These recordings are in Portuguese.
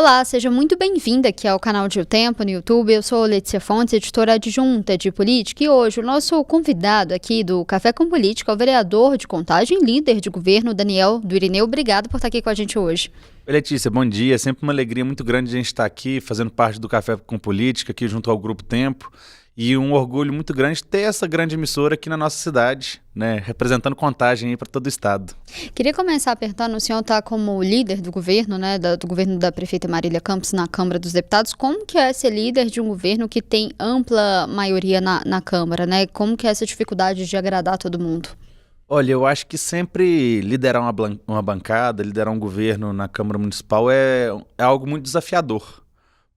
Olá, seja muito bem-vinda aqui ao canal de O Tempo no YouTube. Eu sou Letícia Fontes, editora adjunta de política, e hoje o nosso convidado aqui do Café com Política é o vereador de Contagem, líder de governo, Daniel do Irineu. Obrigado por estar aqui com a gente hoje. Oi, Letícia, bom dia. É sempre uma alegria muito grande a gente estar aqui fazendo parte do Café com Política, aqui junto ao Grupo Tempo. E um orgulho muito grande ter essa grande emissora aqui na nossa cidade, né, representando Contagem aí para todo o estado. Queria começar apertando, o senhor está como líder do governo, né, do governo da prefeita Marília Campos na Câmara dos Deputados. Como que é ser líder de um governo que tem ampla maioria na Câmara, né? Como que é essa dificuldade de agradar todo mundo? Olha, eu acho que sempre liderar uma bancada, liderar um governo na Câmara Municipal é algo muito desafiador.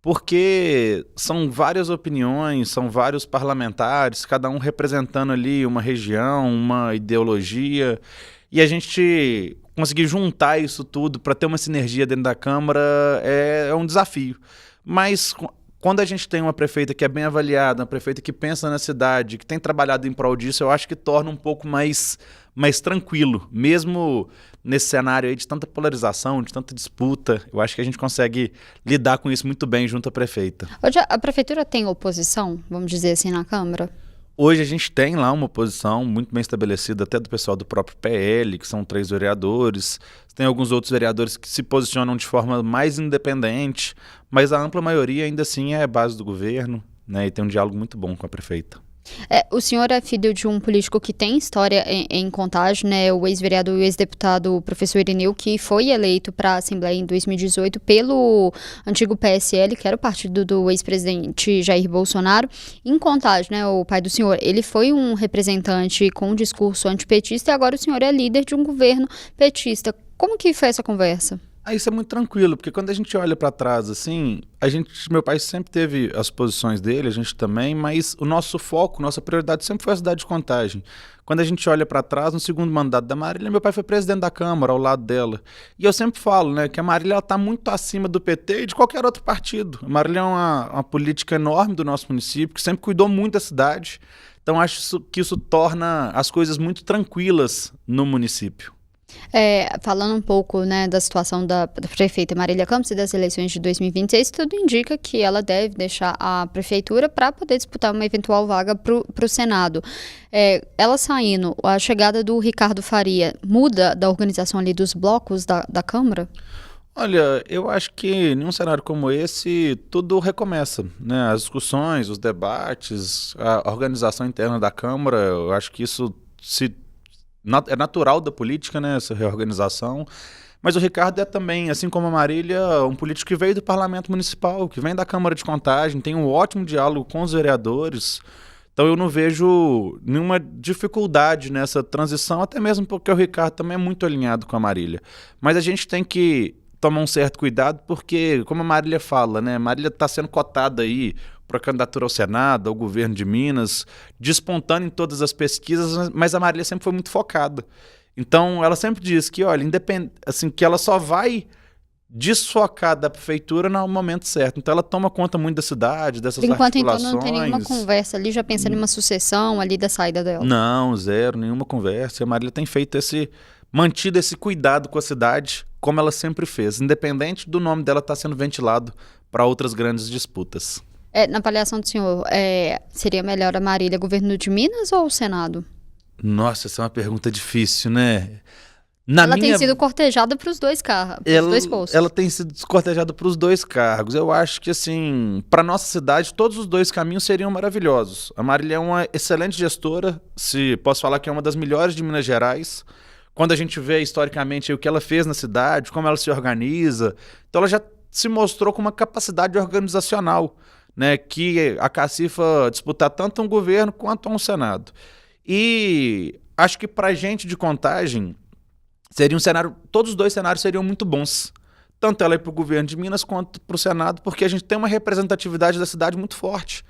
Porque são várias opiniões, são vários parlamentares, cada um representando ali uma região, uma ideologia, e a gente conseguir juntar isso tudo para ter uma sinergia dentro da Câmara é um desafio. Mas quando a gente tem uma prefeita que é bem avaliada, uma prefeita que pensa na cidade, que tem trabalhado em prol disso, eu acho que torna um pouco mais tranquilo, mesmo nesse cenário aí de tanta polarização, de tanta disputa. Eu acho que a gente consegue lidar com isso muito bem junto à prefeita. Hoje a prefeitura tem oposição, vamos dizer assim, na Câmara? Hoje a gente tem lá uma oposição muito bem estabelecida, até do pessoal do próprio PL, que são 3 vereadores. Tem alguns outros vereadores que se posicionam de forma mais independente, mas a ampla maioria ainda assim é a base do governo, né, e tem um diálogo muito bom com a prefeita. O senhor é filho de um político que tem história em Contagem, né? O ex-vereador e o ex-deputado professor Irineu, que foi eleito para a Assembleia em 2018 pelo antigo PSL, que era o partido do ex-presidente Jair Bolsonaro. Em Contagem, né, o pai do senhor, ele foi um representante com um discurso antipetista e agora o senhor é líder de um governo petista. Como que foi essa conversa? Isso é muito tranquilo, porque quando a gente olha para trás, assim, meu pai sempre teve as posições dele, a gente também, mas o nosso foco, nossa prioridade sempre foi a cidade de Contagem. Quando a gente olha para trás, no segundo mandato da Marília, meu pai foi presidente da Câmara, ao lado dela. E eu sempre falo, né, que a Marília está muito acima do PT e de qualquer outro partido. A Marília é uma política enorme do nosso município, que sempre cuidou muito da cidade. Então, acho que isso torna as coisas muito tranquilas no município. Falando um pouco, né, da situação da prefeita Marília Campos e das eleições de 2026, tudo indica que ela deve deixar a prefeitura para poder disputar uma eventual vaga para o Senado. Ela saindo, a chegada do Ricardo Faria muda da organização ali dos blocos da Câmara? Olha, eu acho que em um cenário como esse, tudo recomeça, né? As discussões, os debates, a organização interna da Câmara, eu acho que isso é natural da política, né, essa reorganização, mas o Ricardo é também, assim como a Marília, um político que veio do Parlamento Municipal, que vem da Câmara de Contagem, tem um ótimo diálogo com os vereadores, então eu não vejo nenhuma dificuldade nessa transição, até mesmo porque o Ricardo também é muito alinhado com a Marília, mas a gente tem que tomar um certo cuidado, porque, como a Marília fala, né, a Marília está sendo cotada aí para candidatura ao Senado, ao governo de Minas, despontando em todas as pesquisas, mas a Marília sempre foi muito focada. Então, ela sempre diz que, olha, assim, que ela só vai desfocar da prefeitura no momento certo. Então, ela toma conta muito da cidade, dessas articulações. Enquanto então não tem nenhuma conversa ali, já pensando em uma sucessão ali da saída dela? Não, zero, nenhuma conversa. E a Marília tem mantido esse cuidado com a cidade, como ela sempre fez, independente do nome dela estar sendo ventilado para outras grandes disputas. Na avaliação do senhor, seria melhor a Marília governo de Minas ou o Senado? Nossa, essa é uma pergunta difícil, né? Ela tem sido cortejada para os dois dois postos. Ela tem sido cortejada para os 2 cargos. Eu acho que, assim, para nossa cidade, todos os 2 caminhos seriam maravilhosos. A Marília é uma excelente gestora, posso falar que é uma das melhores de Minas Gerais. Quando a gente vê historicamente o que ela fez na cidade, como ela se organiza, então ela já se mostrou com uma capacidade organizacional, né, que a cacifa disputar tanto um governo quanto um Senado. E acho que para a gente de Contagem, seria um cenário, todos os 2 cenários seriam muito bons. Tanto ela ir para o governo de Minas quanto para o Senado, porque a gente tem uma representatividade da cidade muito forte,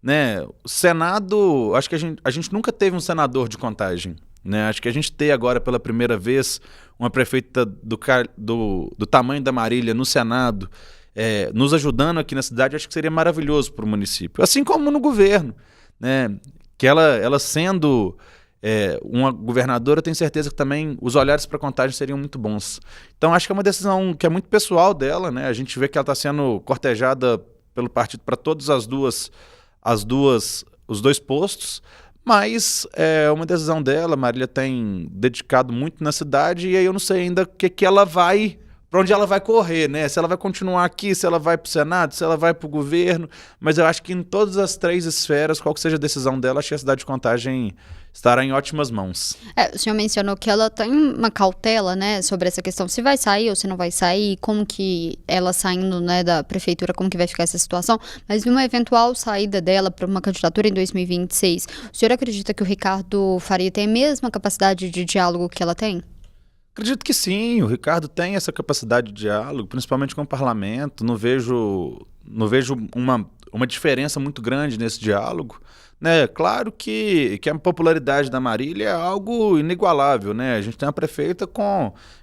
né? O Senado, acho que a gente nunca teve um senador de Contagem, né? Acho que a gente ter agora pela primeira vez uma prefeita do tamanho da Marília no Senado, nos ajudando aqui na cidade, acho que seria maravilhoso para o município. Assim como no governo, né? Que ela sendo uma governadora, eu tenho certeza que também os olhares para Contagem seriam muito bons. Então, acho que é uma decisão que é muito pessoal dela, né? A gente vê que ela está sendo cortejada pelo partido para todas os dois postos, mas é uma decisão dela. Marília tem dedicado muito na cidade e aí eu não sei ainda para onde ela vai correr, né? Se ela vai continuar aqui, se ela vai para o Senado, se ela vai para o governo, mas eu acho que em todas as três esferas, qual que seja a decisão dela, acho que a cidade de Contagem estará em ótimas mãos. O senhor mencionou que ela tem uma cautela, né, sobre essa questão, se vai sair ou se não vai sair, como que ela saindo, né, da prefeitura, como que vai ficar essa situação, mas numa eventual saída dela para uma candidatura em 2026, o senhor acredita que o Ricardo Faria tem a mesma capacidade de diálogo que ela tem? Acredito que sim, o Ricardo tem essa capacidade de diálogo, principalmente com o parlamento. Não vejo uma diferença muito grande nesse diálogo. Né? Claro que a popularidade da Marília é algo inigualável. Né? A gente tem uma prefeita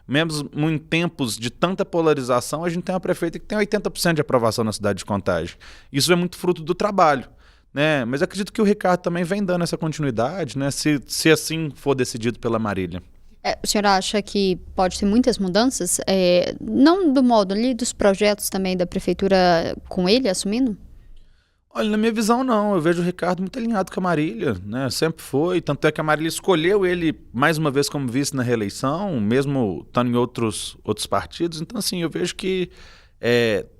mesmo em tempos de tanta polarização, a gente tem uma prefeita que tem 80% de aprovação na cidade de Contagem. Isso é muito fruto do trabalho. Né? Mas acredito que o Ricardo também vem dando essa continuidade, né? Se assim for decidido pela Marília. O senhor acha que pode ter muitas mudanças? Não do modo ali, dos projetos também da prefeitura com ele assumindo? Olha, na minha visão não, eu vejo o Ricardo muito alinhado com a Marília, né? Sempre foi, tanto é que a Marília escolheu ele mais uma vez como vice na reeleição, mesmo estando em outros partidos, então assim, eu vejo que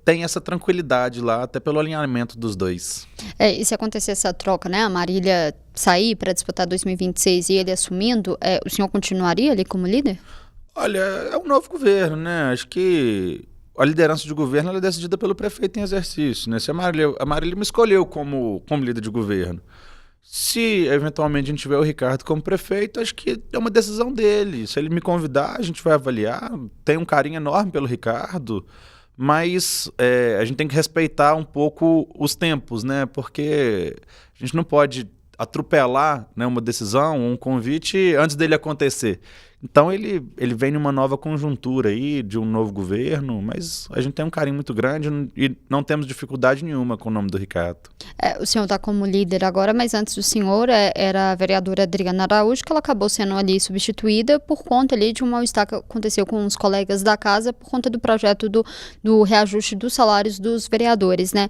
tem essa tranquilidade lá, até pelo alinhamento dos dois. E se acontecer essa troca, né, a Marília sair para disputar 2026 e ele assumindo, o senhor continuaria ali como líder? Olha, é um novo governo, né? Acho que a liderança de governo ela é decidida pelo prefeito em exercício, né? Se a Marília me escolheu como líder de governo. Se eventualmente a gente tiver o Ricardo como prefeito, acho que é uma decisão dele. Se ele me convidar, a gente vai avaliar. Tem um carinho enorme pelo Ricardo, mas a gente tem que respeitar um pouco os tempos, né? Porque a gente não pode atropelar, né, uma decisão, um convite antes dele acontecer. Então ele vem numa nova conjuntura aí, de um novo governo, mas a gente tem um carinho muito grande e não temos dificuldade nenhuma com o nome do Ricardo. O senhor está como líder agora, mas antes do senhor era a vereadora Adriana Araújo, que ela acabou sendo ali substituída por conta ali de um mal-estar que aconteceu com os colegas da casa por conta do projeto do reajuste dos salários dos vereadores, né?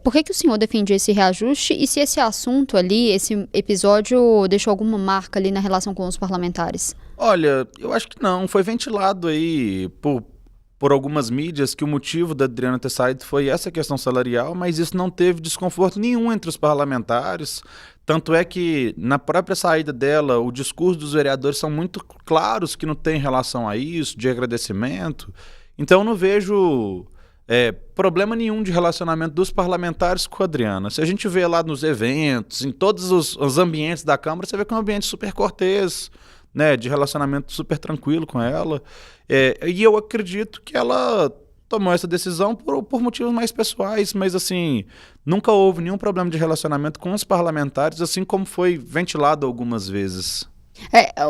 Por que o senhor defendia esse reajuste e se esse assunto ali, esse episódio deixou alguma marca ali na relação com os parlamentares? Olha, eu acho que não. Foi ventilado aí por algumas mídias que o motivo da Adriana ter saído foi essa questão salarial, mas isso não teve desconforto nenhum entre os parlamentares. Tanto é que, na própria saída dela, o discurso dos vereadores são muito claros que não tem relação a isso, de agradecimento. Então, eu não vejo problema nenhum de relacionamento dos parlamentares com a Adriana. Se a gente vê lá nos eventos, em todos os ambientes da Câmara, você vê que é um ambiente super cortês, né, de relacionamento super tranquilo com ela. E eu acredito que ela tomou essa decisão por motivos mais pessoais, mas assim, nunca houve nenhum problema de relacionamento com os parlamentares, assim como foi ventilado algumas vezes.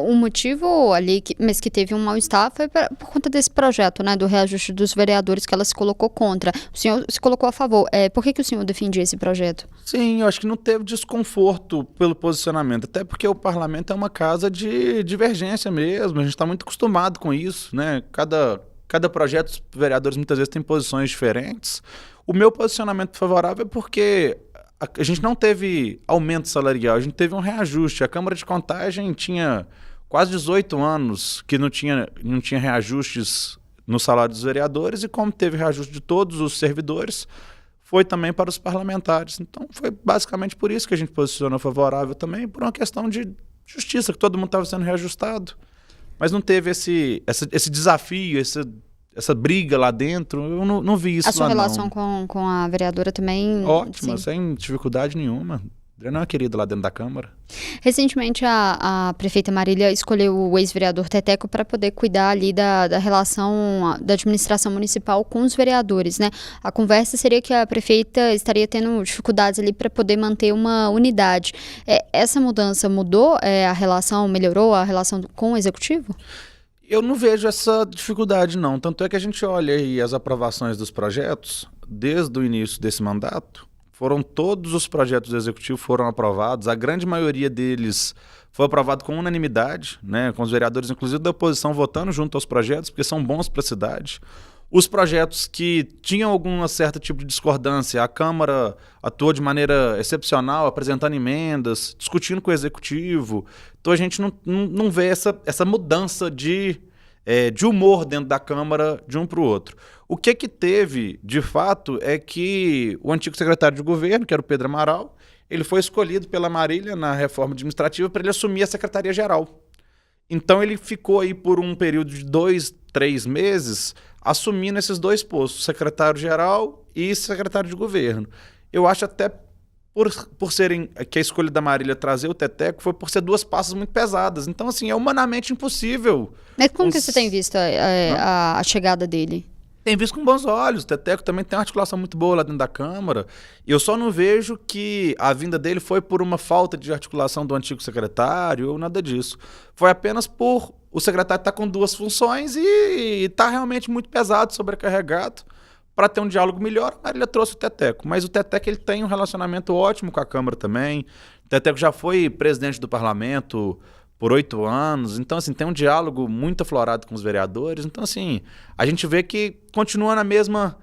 O motivo ali, mas que teve um mal-estar foi por conta desse projeto, né, do reajuste dos vereadores que ela se colocou contra. O senhor se colocou a favor. Por que o senhor defendia esse projeto? Sim, eu acho que não teve desconforto pelo posicionamento, até porque o parlamento é uma casa de divergência mesmo, a gente está muito acostumado com isso, né? Cada projeto, os vereadores muitas vezes têm posições diferentes. O meu posicionamento favorável é porque a gente não teve aumento salarial, a gente teve um reajuste. A Câmara de Contagem tinha quase 18 anos que não tinha reajustes no salário dos vereadores e como teve reajuste de todos os servidores, foi também para os parlamentares. Então foi basicamente por isso que a gente posicionou favorável também, por uma questão de justiça, que todo mundo estava sendo reajustado. Mas não teve esse desafio, essa briga lá dentro, eu não vi isso lá. A sua relação com a vereadora também? Ótima, sim, sem dificuldade nenhuma. Adriana é uma querida lá dentro da Câmara. Recentemente, a prefeita Marília escolheu o ex-vereador Teteco para poder cuidar ali da relação da administração municipal com os vereadores, né? A conversa seria que a prefeita estaria tendo dificuldades ali para poder manter uma unidade. Essa mudança mudou a relação, melhorou a relação com o executivo? Eu não vejo essa dificuldade, não. Tanto é que a gente olha aí as aprovações dos projetos, desde o início desse mandato, todos os projetos do Executivo foram aprovados, a grande maioria deles foi aprovado com unanimidade, né, com os vereadores, inclusive da oposição, votando junto aos projetos, porque são bons para a cidade. Os projetos que tinham algum certo tipo de discordância, a Câmara atuou de maneira excepcional, apresentando emendas, discutindo com o Executivo. Então a gente não vê essa mudança de humor dentro da Câmara de um para o outro. O que teve, de fato, é que o antigo secretário de governo, que era o Pedro Amaral, ele foi escolhido pela Marília na reforma administrativa para ele assumir a Secretaria-Geral. Então ele ficou aí por um período de 2, 3 meses assumindo esses dois postos, secretário-geral e secretário de governo. Eu acho até por serem que a escolha da Marília trazer o Teteco foi por ser duas pastas muito pesadas. Então, assim, é humanamente impossível. Mas como que você tem visto a chegada dele? Tem visto com bons olhos. O Teteco também tem uma articulação muito boa lá dentro da Câmara. Eu só não vejo que a vinda dele foi por uma falta de articulação do antigo secretário ou nada disso. Foi apenas por o secretário estar com duas funções e está realmente muito pesado, sobrecarregado. Para ter um diálogo melhor, a Marília trouxe o Teteco. Mas o Teteco ele tem um relacionamento ótimo com a Câmara também. O Teteco já foi presidente do Parlamento por 8 anos. Então, assim, tem um diálogo muito aflorado com os vereadores. Então, assim, a gente vê que continua na mesma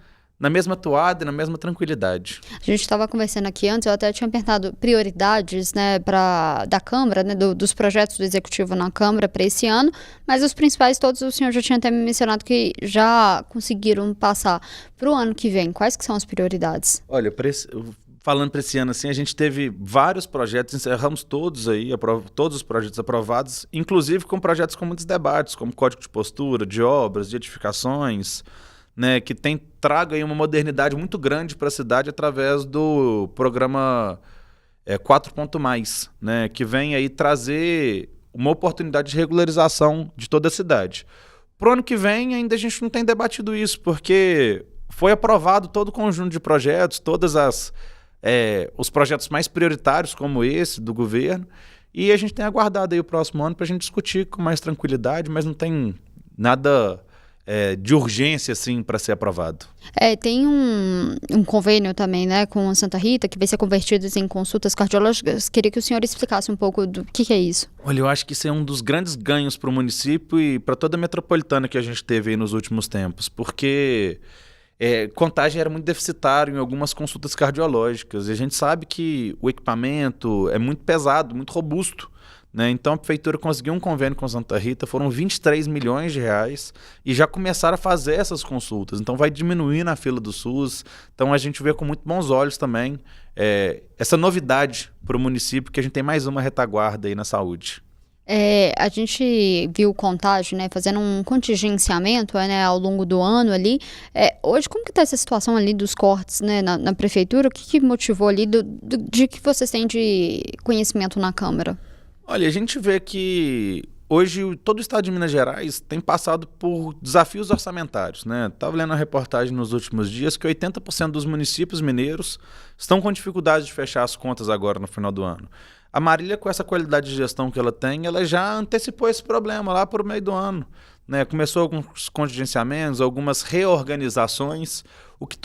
toada e na mesma tranquilidade. A gente estava conversando aqui antes, eu até tinha perguntado prioridades, né, da Câmara, né, dos projetos do Executivo na Câmara para esse ano, mas os principais todos o senhor já tinha até me mencionado que já conseguiram passar para o ano que vem. Quais que são as prioridades? Olha, falando para esse ano, assim, a gente teve vários projetos, encerramos todos aí, todos os projetos aprovados, inclusive com projetos com muitos debates, como Código de Postura, de obras, de edificações, né, que traga aí uma modernidade muito grande para a cidade através do programa 4.+, né, que vem aí trazer uma oportunidade de regularização de toda a cidade. Para o ano que vem, ainda a gente não tem debatido isso, porque foi aprovado todo o conjunto de projetos, os projetos mais prioritários como esse do governo, e a gente tem aguardado aí o próximo ano para a gente discutir com mais tranquilidade, mas não tem nada de urgência assim para ser aprovado. Tem um convênio também, né, com a Santa Rita, que vai ser convertido em consultas cardiológicas. Queria que o senhor explicasse um pouco do que é isso. Olha, eu acho que isso é um dos grandes ganhos para o município e para toda a metropolitana que a gente teve aí nos últimos tempos, porque Contagem era muito deficitário em algumas consultas cardiológicas e a gente sabe que o equipamento é muito pesado, muito robusto, né? Então a prefeitura conseguiu um convênio com Santa Rita, foram 23 milhões de reais e já começaram a fazer essas consultas. Então vai diminuir na fila do SUS. Então a gente vê com muito bons olhos também essa novidade para o município, que a gente tem mais uma retaguarda aí na saúde. A gente viu Contagem, né, fazendo um contingenciamento, né, ao longo do ano ali. Hoje, como que está essa situação ali dos cortes, né, na prefeitura? O que motivou ali de que vocês têm de conhecimento na Câmara? Olha, a gente vê que hoje todo o estado de Minas Gerais tem passado por desafios orçamentários, né? Estava lendo a reportagem nos últimos dias que 80% dos municípios mineiros estão com dificuldade de fechar as contas agora no final do ano. A Marília, com essa qualidade de gestão que ela tem, ela já antecipou esse problema lá por meio do ano, né? Começou alguns contingenciamentos, algumas reorganizações, o que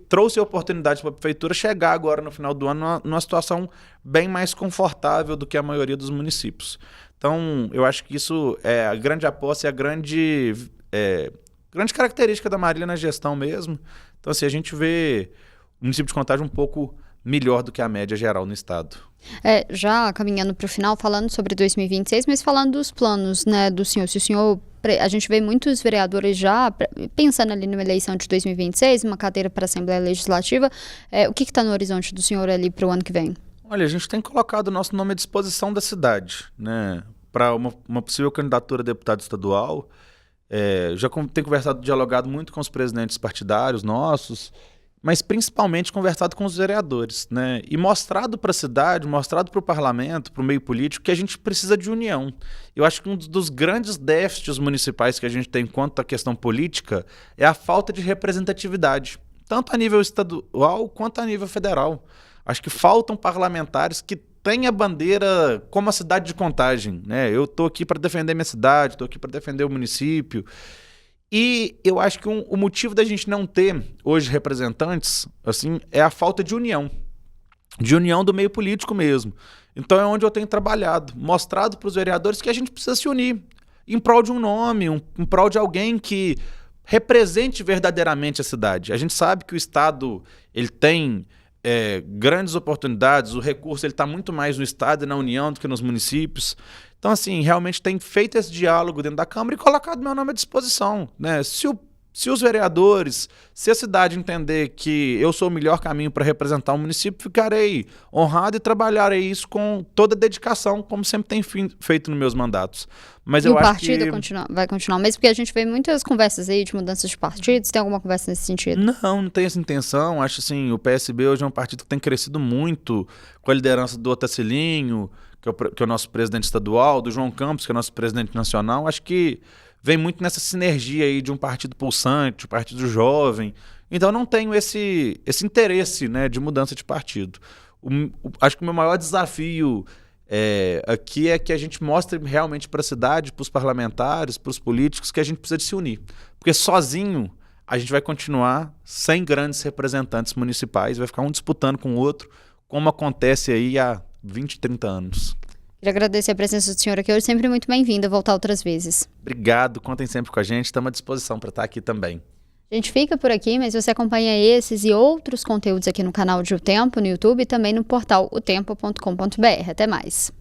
trouxe a oportunidade para a prefeitura chegar agora no final do ano numa situação bem mais confortável do que a maioria dos municípios. Então, eu acho que isso é a grande aposta e a grande característica da Marília na gestão mesmo. Então, assim, a gente vê o município de Contagem um pouco melhor do que a média geral no estado. Já caminhando para o final, falando sobre 2026, mas falando dos planos, né, do senhor. Se o senhor, a gente vê muitos vereadores já pensando ali numa eleição de 2026, uma cadeira para a Assembleia Legislativa. O que está no horizonte do senhor ali para o ano que vem? Olha, a gente tem colocado o nosso nome à disposição da cidade, né, para uma possível candidatura a deputado estadual. Já tenho conversado, dialogado muito com os presidentes partidários nossos, mas principalmente conversado com os vereadores, né? E mostrado para a cidade, mostrado para o parlamento, para o meio político, que a gente precisa de união. Eu acho que um dos grandes déficits municipais que a gente tem quanto à questão política é a falta de representatividade, tanto a nível estadual quanto a nível federal. Acho que faltam parlamentares que tenham a bandeira como a cidade de Contagem, né? Eu estou aqui para defender minha cidade, estou aqui para defender o município. E eu acho que o motivo da gente não ter hoje representantes assim, é a falta de união. de união do meio político mesmo. Então é onde eu tenho trabalhado, mostrado para os vereadores que a gente precisa se unir em prol de um nome, em prol de alguém que represente verdadeiramente a cidade. A gente sabe que o Estado ele tem grandes oportunidades, o recurso está muito mais no Estado e na União do que nos municípios. Então, assim, realmente tem feito esse diálogo dentro da Câmara e colocado meu nome à disposição, né? Se os vereadores, se a cidade entender que eu sou o melhor caminho para representar o município, ficarei honrado e trabalharei isso com toda a dedicação, como sempre tem feito nos meus mandatos. Mas E eu o acho partido vai continuar, mesmo porque a gente vê muitas conversas aí de mudanças de partidos. Tem alguma conversa nesse sentido? não tem essa intenção. Acho assim, o PSB hoje é um partido que tem crescido muito com a liderança do Otacílinio, que é o nosso presidente estadual, do João Campos, que é o nosso presidente nacional. Acho que vem muito nessa sinergia aí de um partido pulsante, um partido jovem. Então não tenho esse interesse, né, de mudança de partido. Acho que o meu maior desafio aqui é que a gente mostre realmente para a cidade, para os parlamentares, para os políticos, que a gente precisa de se unir. Porque sozinho a gente vai continuar sem grandes representantes municipais, vai ficar um disputando com o outro, como acontece aí há 20, 30 anos. Queria agradecer a presença do senhor aqui hoje, sempre muito bem-vindo a voltar outras vezes. Obrigado, contem sempre com a gente, estamos à disposição para estar aqui também. A gente fica por aqui, mas você acompanha esses e outros conteúdos aqui no canal de O Tempo, no YouTube e também no portal otempo.com.br. Até mais.